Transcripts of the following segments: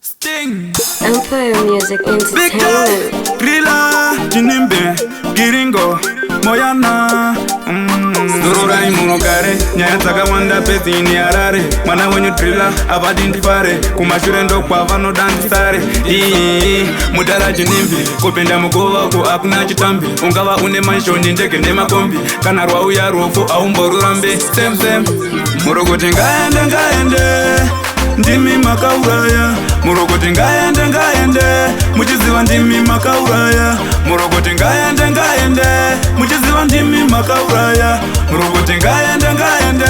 Sting, Empire Music Big Guy, Entertainment. Grilla, Jinimbe, Giringo, Moyana, Zururai Munokare, Nyataka Wanda Petini Arare, Mana when you driller, Abadintifare, Kumashurendo Pavano Dantisare, Mudara Jinimbi, Kopenda Mugova, Ko Akuna Chitambi, Ungawa Une Mansion, Jake Nema Kombi, Kanarwa Uyarofo, Aumborurambe, Sem, Murogoti Ngaende, Ndimi makauraya, Murogoti ngaende, muchiziva ndimi makauraya, Murogoti ngaende, muchiziva ndimi makauraya, Murogoti ngaende,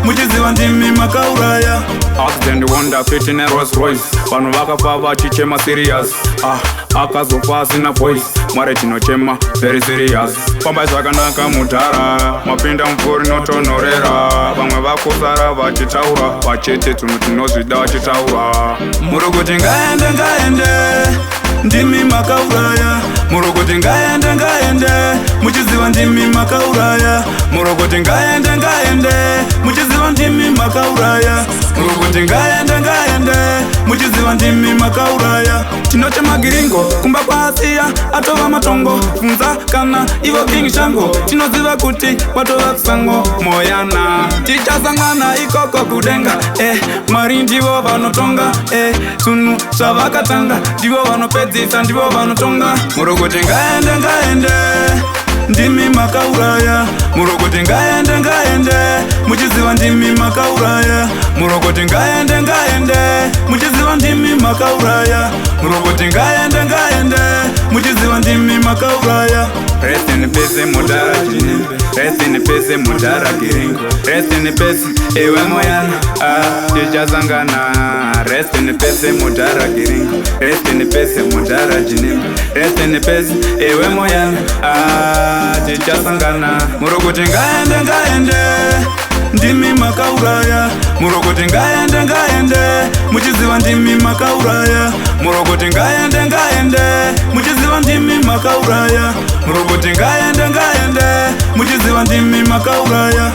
muchiziva ndimi makauraya. Accident wonder fit in a Rolls Royce, vanhu vakafa vachichema serious, akazofa asina voice, mwari tinochema very serious. Pamba zvakanaka mudhara, mapinda mvuri notonorera, vamwe vakusara vachitaura, vachete tunhu tinozvida vachitaura. Murogoti ngaende, ndimi makauraya, Murogoti ngaende, muchiziva ndimi makauraya, Murogoti ngaende, muchiziva ndimi makauraya, Murogoti ngaende, muchiziva ndimi makauraya. Tinochema giringo, kumba kwa Asia, atova matongo, funza kana ivo king shango, tinoziva kuti watova kusango, Moyana tichasangana ikoko kudenga, mari ndivo vanotonga, tunhu zvavakatanga ndivo vanopedzisa, ndivo vanotonga. Murogoti ngaende, ndimi makauraya, Murogoti ngaende, muchiziva ndimi makauraya, Murogoti ngaende, muchiziva ndimi makauraya, Murogoti ngaende, muchiziva ndimi makauraya. Rest in peace mudhara Jinimbe, rest in peace mudhara Giringo, rest in peace ewe Moyana, tichasangana. Rest in peace mudhara Giringo, rest in peace mudhara Jinimbe, rest in peace ewe Moyana, tichasangana. Murogoti ngaende, ndimi makauraya, Murogoti ngaende, muchiziva ndimi makauraya, Murogoti ngaende, muchiziva ndimi makauraya, Murogoti ngaende, muchiziva ndimi makauraya.